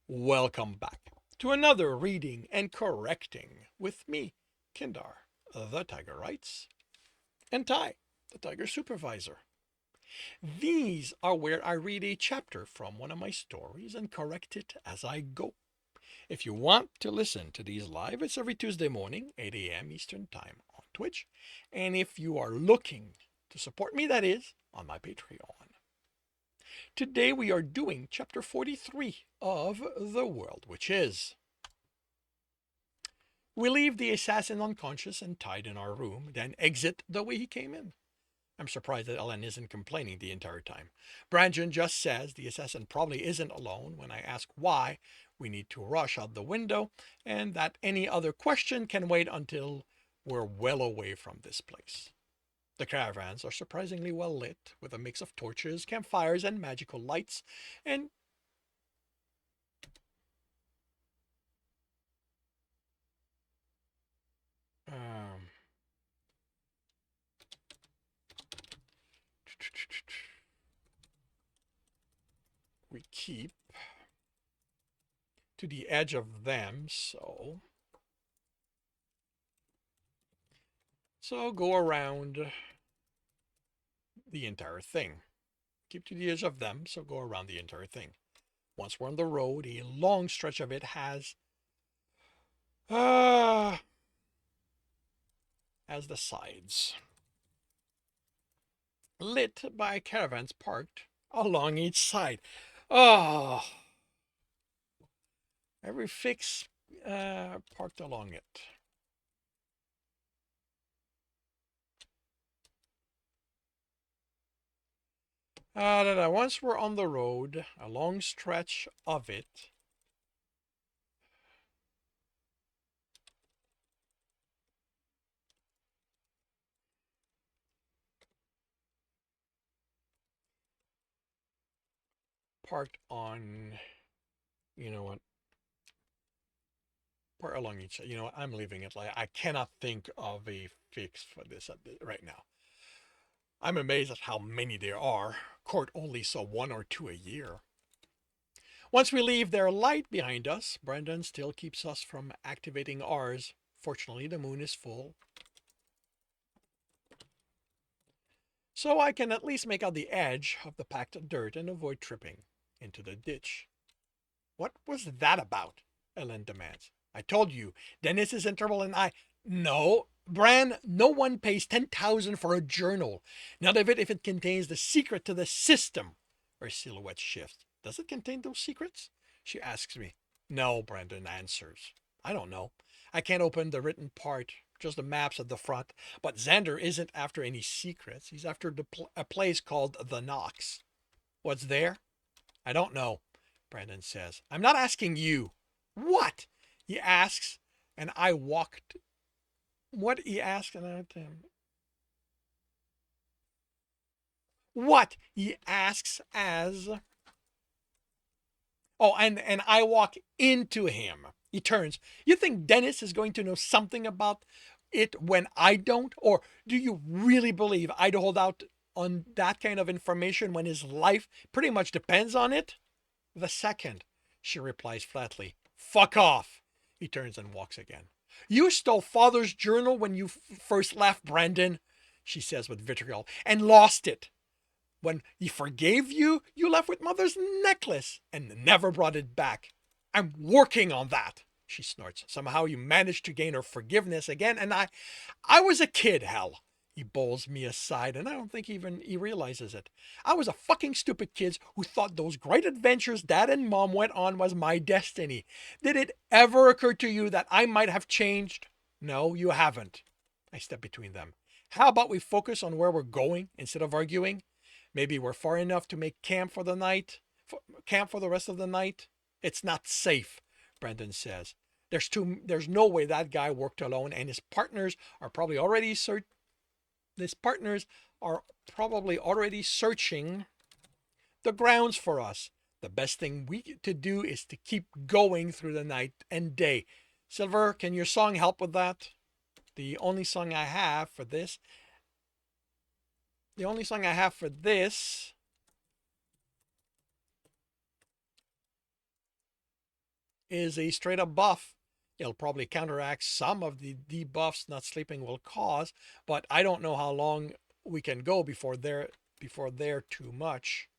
Welcome back to another reading and correcting with me, Kindar, the Tiger Writes, and Ty, the Tiger Supervisor. These are where I read a chapter from one of my stories and correct it as I go. If you want to listen to these live, it's every Tuesday morning, 8 a.m. Eastern Time on Twitch. And if you are looking to support me, that is, on my Patreon. Today we are doing chapter 43 of The World Which Is. We leave the assassin unconscious and tied in our room, then exit the way he came in. I'm surprised that Ellen isn't complaining the entire time. Brandon just says the assassin probably isn't alone when I ask why we need to rush out the window, and that any other question can wait until we're well away from this place. The caravans are surprisingly well lit, with a mix of torches, campfires, and magical lights, and um, we keep to the edge of them, so go around the entire thing. Keep to the edge of them, so go around the entire thing. Once we're on the road, a long stretch of it has uh, as the sides, lit by caravans parked along each side. Oh, every fix parked along it. Once we're on the road, a long stretch of it parked on, you know what, part along each side. You know what, I'm leaving it like I cannot think of a fix for this right now. I'm amazed at how many there are. Court only saw one or two a year. Once we leave their light behind us, Brendan still keeps us from activating ours. Fortunately, the moon is full, so I can at least make out the edge of the packed dirt and avoid tripping into the ditch. What was that about? Ellen demands. I told you, Dennis is in trouble and I. No, Bran, no one pays 10,000 for a journal. Not if it contains the secret to the system. Her silhouette shifts. Does it contain those secrets? She asks me. No, Brandon answers. I don't know. I can't open the written part, just the maps at the front. But Xander isn't after any secrets. He's after a place called the Knox. What's there? I don't know, Brandon says. I'm not asking you. What? He asks, and I walked. What? He asks, and I. What? He asks as. Oh, and I walk into him. He turns. You think Dennis is going to know something about it when I don't? Or do you really believe I'd hold out on that kind of information when his life pretty much depends on it? The second, she replies flatly. Fuck off. He turns and walks again. You stole father's journal when you first left, Brandon, she says with vitriol, and lost it. When he forgave you, you left with mother's necklace and never brought it back. I'm working on that, she snorts. Somehow you managed to gain her forgiveness again, and I was a kid, hell. He bowls me aside, and I don't think even he realizes it. I was a fucking stupid kid who thought those great adventures Dad and Mom went on was my destiny. Did it ever occur to you that I might have changed? No, you haven't. I step between them. How about we focus on where we're going instead of arguing? Maybe we're far enough to make camp for the night, camp for the rest of the night. It's not safe, Brendan says. There's no way that guy worked alone, and his partners are probably already searching the grounds for us. The best thing we to do is to keep going through the night and day. Silver, can your song help with that? The only song I have for this the only song I have for this. 'Cause. is a straight up buff. It'll probably counteract some of the debuffs not sleeping will cause, but I don't know how long we can go before they're too much.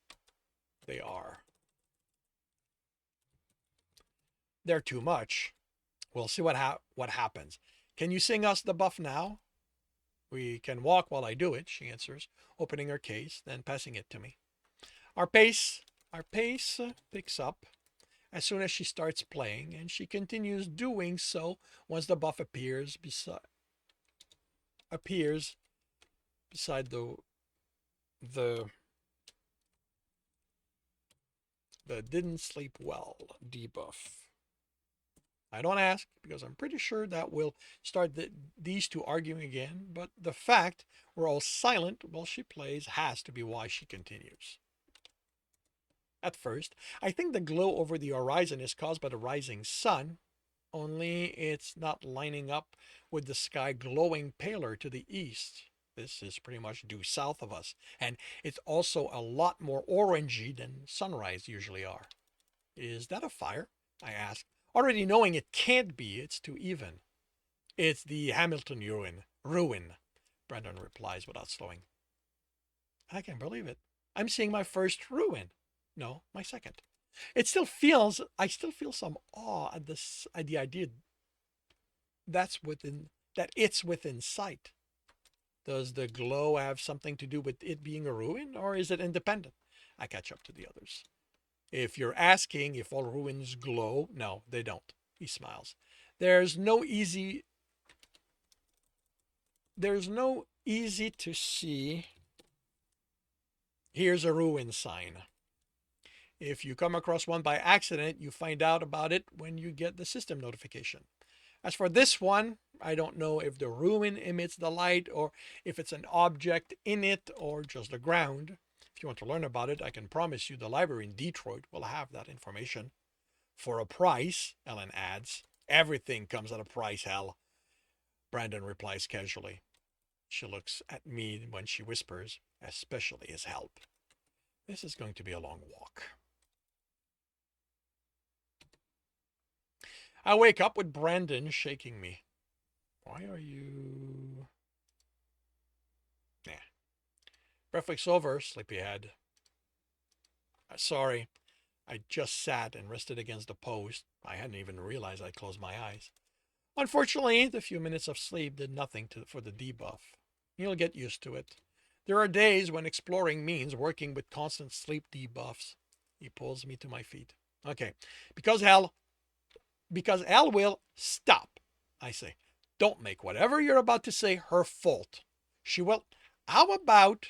They are. They're too much. We'll see what happens. Can you sing us the buff now? We can walk while I do it, she answers, opening her case, then passing it to me. Our pace, our pace picks up as soon as she starts playing, and she continues doing so once the buff appears beside the the didn't sleep well debuff. I don't ask because I'm pretty sure that will start these two arguing again, but the fact we're all silent while she plays has to be why she continues. At first, I think the glow over the horizon is caused by the rising sun, only it's not lining up with the sky glowing paler to the east. This is pretty much due south of us, and it's also a lot more orangey than sunrise usually are. Is that a fire? I ask, already knowing it can't be, it's too even. It's the Hamilton ruin, Brendan replies without slowing. I can't believe it. I'm seeing my first ruin. No, my second. I still feel some awe at the idea that it's within sight. Does the glow have something to do with it being a ruin, or is it independent? I catch up to the others. If you're asking if all ruins glow, no, they don't. He smiles. There's no easy to see. Here's a ruin sign. If you come across one by accident, you find out about it when you get the system notification. As for this one, I don't know if the ruin emits the light or if it's an object in it or just the ground. If you want to learn about it, I can promise you the library in Detroit will have that information. For a price, Ellen adds. Everything comes at a price, Hal. Brandon replies casually. She looks at me when she whispers, especially his help. This is going to be a long walk. I wake up with Brandon shaking me. Why are you... Nah. Breakfast's over, sleepyhead. Sorry, I just sat and rested against the post. I hadn't even realized I'd closed my eyes. Unfortunately, the few minutes of sleep did nothing for the debuff. You'll get used to it. There are days when exploring means working with constant sleep debuffs. He pulls me to my feet. Okay, because Al will stop, I say. Don't make whatever you're about to say her fault. She will. How about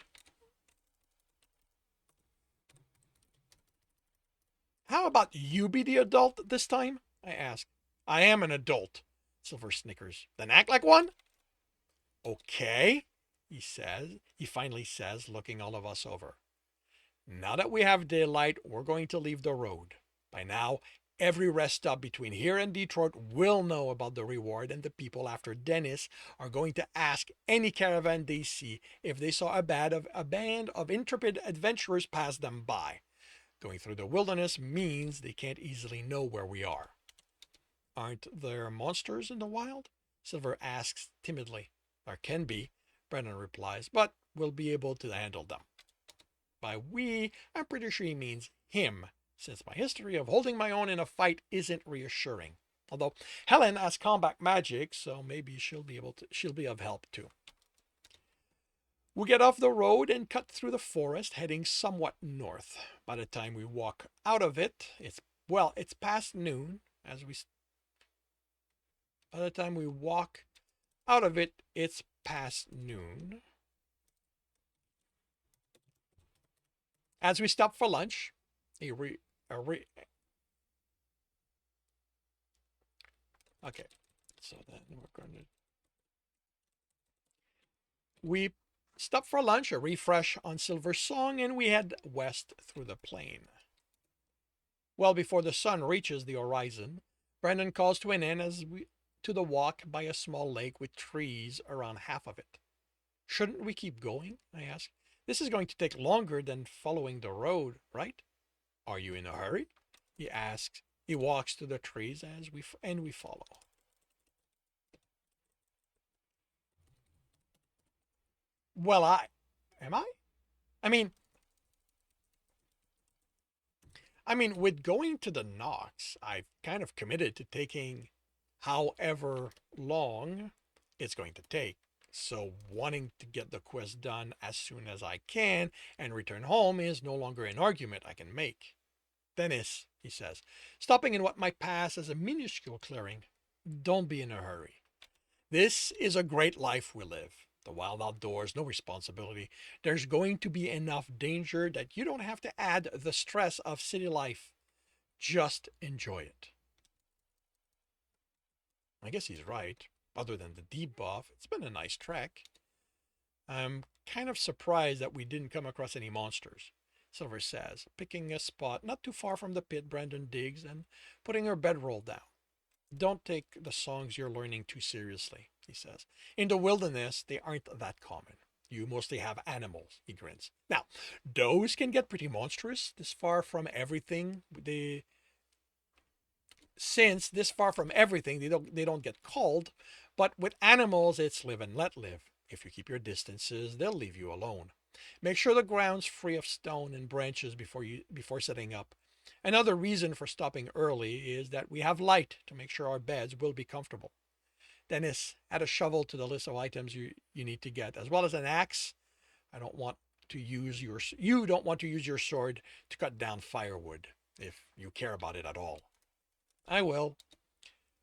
you be the adult this time? I ask. I am an adult, Silver snickers. Then act like one? Okay, he says. He finally says, looking all of us over. Now that we have daylight, we're going to leave the road. By now, every rest stop between here and Detroit will know about the reward, and the people after Dennis are going to ask any caravan they see if they saw a band of intrepid adventurers pass them by. Going through the wilderness means they can't easily know where we are. Aren't there monsters in the wild? Silver asks timidly. There can be, Brennan replies, but we'll be able to handle them. By we, I'm pretty sure he means him, since my history of holding my own in a fight isn't reassuring. Although Helen has combat magic, so maybe she'll be of help too. We get off the road and cut through the forest, heading somewhat north. By the time we walk out of it, it's past noon. By the time we walk out of it, it's past noon. As we stop for lunch, okay, so then we stop for lunch, a refresh on Silver's song, and we head west through the plain. Well before the sun reaches the horizon, Brandon calls to an end to the walk by a small lake with trees around half of it. Shouldn't we keep going? I ask. This is going to take longer than following the road, right? Are you in a hurry? He asks He walks to the trees as we follow. Well, am I? I mean, with going to the Knox, I've kind of committed to taking however long it's going to take. So wanting to get the quest done as soon as I can and return home is no longer an argument I can make. Dennis, he says, stopping in what might pass as a minuscule clearing. Don't be in a hurry. This is a great life we live. The wild outdoors, no responsibility. There's going to be enough danger that you don't have to add the stress of city life. Just enjoy it. I guess he's right. Other than the debuff, it's been a nice trek. I'm kind of surprised that we didn't come across any monsters, Silver says, picking a spot not too far from the pit Brandon digs and putting her bedroll down. Don't take the songs you're learning too seriously, he says. In the wilderness, they aren't that common. You mostly have animals, he grins. Now, those can get pretty monstrous this far from everything. Since this far from everything, they don't get called, but with animals it's live and let live. If you keep your distances, they'll leave you alone. Make sure the ground's free of stone and branches before setting up. Another reason for stopping early is that we have light to make sure our beds will be comfortable. Dennis, add a shovel to the list of items you need to get, as well as an axe. I don't want to use your you don't want to use your sword to cut down firewood if you care about it at all. I will.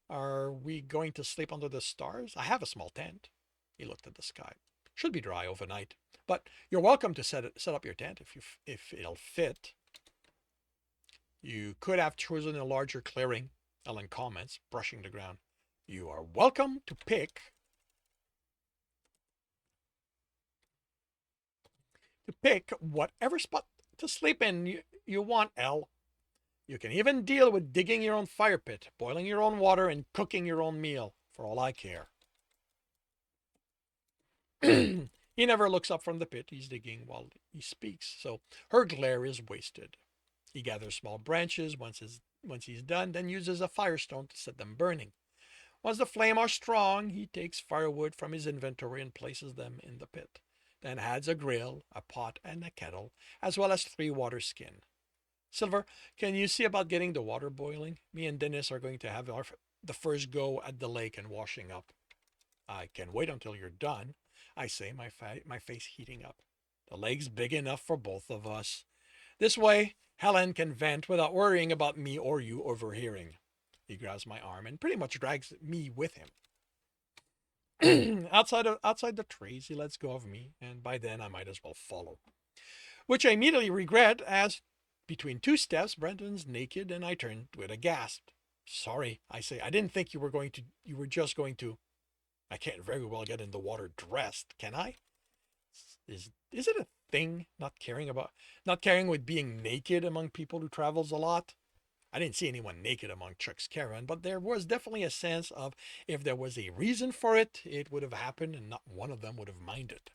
Are we going to sleep under the stars? I have a small tent. He looked at the sky. Should be dry overnight. But you're welcome to set up your tent if it'll fit. You could have chosen a larger clearing, Ellen comments, brushing the ground. You are welcome to pick whatever spot to sleep in you want, Elle. You can even deal with digging your own fire pit, boiling your own water, and cooking your own meal, for all I care. He never looks up from the pit he's digging while he speaks, so her glare is wasted. He gathers small branches once he's done, then uses a firestone to set them burning. Once the flame are strong, he takes firewood from his inventory and places them in the pit, then adds a grill, a pot, and a kettle, as well as 3 water skin. Silver, can you see about getting the water boiling? Me and Dennis are going to have the first go at the lake and washing up. I can wait until you're done, I say, my face heating up. The lake's big enough for both of us. This way, Helen can vent without worrying about me or you overhearing. He grabs my arm and pretty much drags me with him. outside the trees, he lets go of me, and by then I might as well follow. Which I immediately regret, as between 2 steps, Brendan's naked, and I turn with a gasp. Sorry, I say. I didn't think you were just going to. I can't very well get in the water dressed, can I? Is it a thing not caring with being naked among people who travels a lot? I didn't see anyone naked among Chuck's caravan, but there was definitely a sense of if there was a reason for it, it would have happened and not one of them would have minded.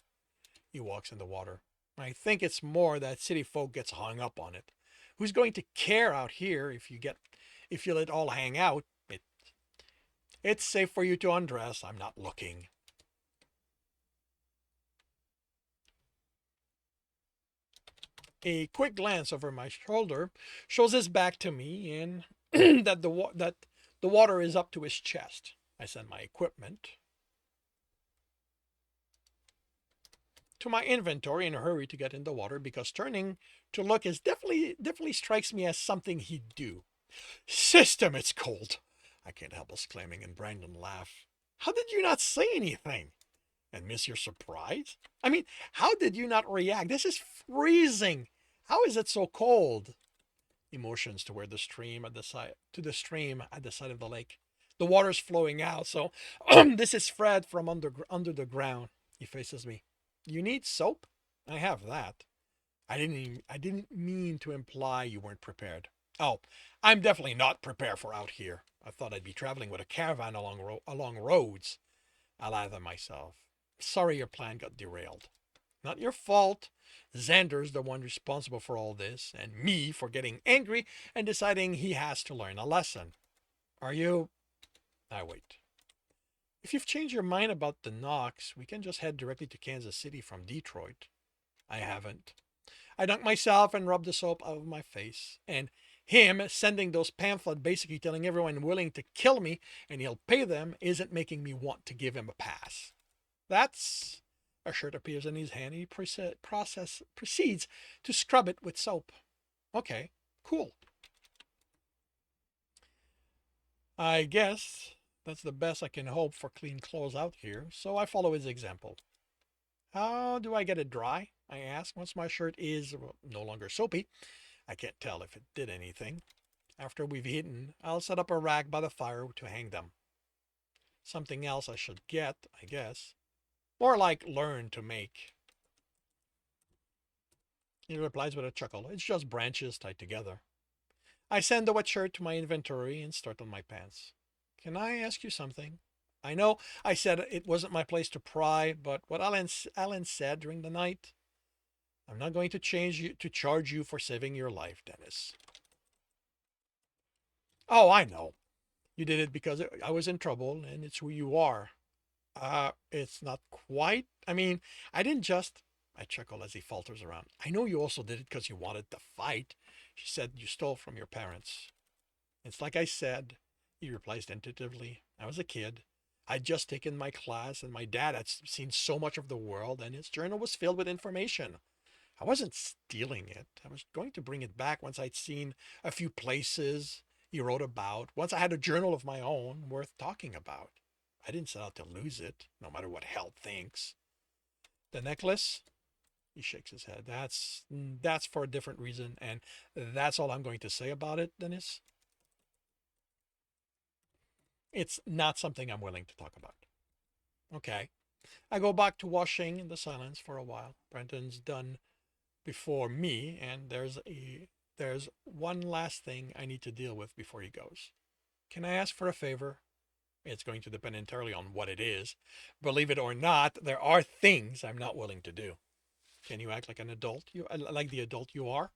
He walks in the water. I think it's more that city folk gets hung up on it. Who's going to care out here if you let it all hang out? It's safe for you to undress. I'm not looking. A quick glance over my shoulder shows his back to me and that the water is up to his chest. I send my equipment to my inventory in a hurry to get in the water because turning to look is definitely strikes me as something he'd do. System, it's cold. I can't help exclaiming, and Brandon laughed. How did you not say anything? And miss your surprise? I mean, how did you not react? This is freezing. How is it so cold? He motions toward the stream at the side of the lake. The water's flowing out, so this is Fred from under the ground. He faces me. You need soap? I have that. I didn't mean to imply you weren't prepared. Oh, I'm definitely not prepared for out here. I thought I'd be traveling with a caravan along roads. I lather myself. Sorry your plan got derailed. Not your fault. Xander's the one responsible for all this, and me for getting angry and deciding he has to learn a lesson. Are you? I wait. If you've changed your mind about the Knox, we can just head directly to Kansas City from Detroit. I haven't. I dunk myself and rub the soap out of my face. And him sending those pamphlets basically telling everyone willing to kill me and he'll pay them isn't making me want to give him a pass. That's a shirt appears in his hand. He proceeds to scrub it with soap. Okay, cool. I guess that's the best I can hope for clean clothes out here, so I follow his example. How do I get it dry? I ask once my shirt is no longer soapy. I can't tell if it did anything. After we've eaten, I'll set up a rag by the fire to hang them. Something else I should get, I guess. More like learn to make. He replies with a chuckle. It's just branches tied together. I send the wet shirt to my inventory and start on my pants. Can I ask you something? I know I said it wasn't my place to pry, but what Alan said during the night, I'm not going to charge you for saving your life, Dennis. Oh, I know. You did it because I was in trouble and it's who you are. It's not quite. I mean, I didn't just. I chuckle as he falters around. I know you also did it because you wanted to fight. She said you stole from your parents. It's like I said, he replies tentatively. I was a kid. I'd just taken my class, and my dad had seen so much of the world, and his journal was filled with information. I wasn't stealing it. I was going to bring it back once I'd seen a few places he wrote about, once I had a journal of my own worth talking about. I didn't set out to lose it, no matter what hell thinks. The necklace? He shakes his head. That's for a different reason, and that's all I'm going to say about it, Dennis. It's not something I'm willing to talk about. Okay. I go back to washing in the silence for a while. Brenton's done before me, and there's one last thing I need to deal with before he goes. Can I ask for a favor? It's going to depend entirely on what it is. Believe it or not, there are things I'm not willing to do. Can you act like an adult? Like the adult you are?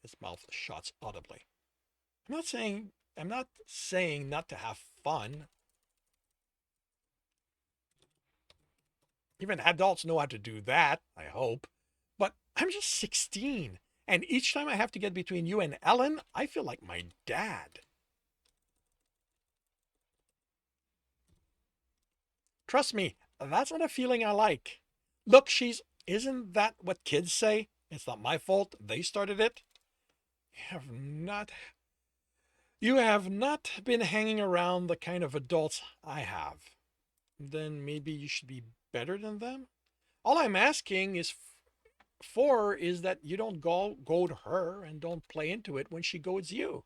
His mouth shuts audibly. I'm not saying not to have fun. Even adults know how to do that, I hope. But I'm just 16. And each time I have to get between you and Ellen, I feel like my dad. Trust me, that's not a feeling I like. Look, isn't that what kids say? It's not my fault. They started it. You have not You have not been hanging around the kind of adults I have. Then maybe you should be better than them? All I'm asking is that you don't goad her and don't play into it when she goads you.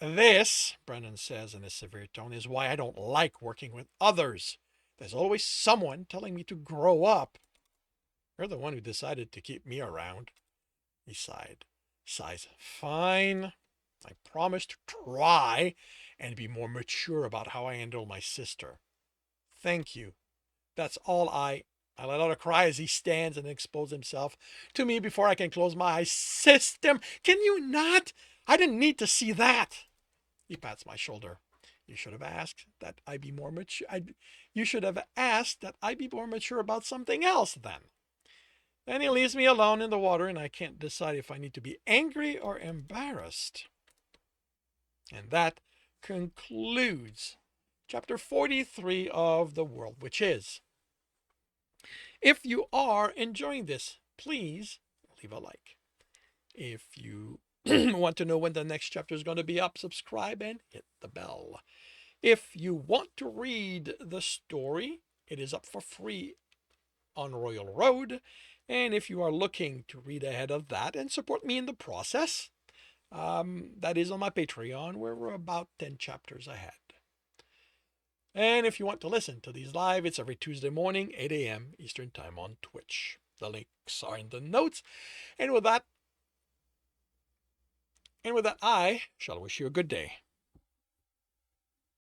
This, Brennan says in a severe tone, is why I don't like working with others. There's always someone telling me to grow up. You're the one who decided to keep me around. He sighs. Fine. I promise to try and be more mature about how I handle my sister. Thank you. That's all I let out a cry as he stands and exposes himself to me before I can close my eyes. System, can you not? I didn't need to see that. He pats my shoulder. You should have asked that I be more mature. You should have asked that I be more mature about something else then. Then he leaves me alone in the water, and I can't decide if I need to be angry or embarrassed. And that concludes chapter 43 of The World Which Is. If you are enjoying this, please leave a like. If you want to know when the next chapter is going to be up, subscribe and hit the bell. If you want to read the story, it is up for free on Royal Road. And if you are looking to read ahead of that and support me in the process, that is on my Patreon, where we're about 10 chapters ahead. And if you want to listen to these live, it's every Tuesday morning, 8 a.m. Eastern Time on Twitch. The links are in the notes. And with that, I shall wish you a good day.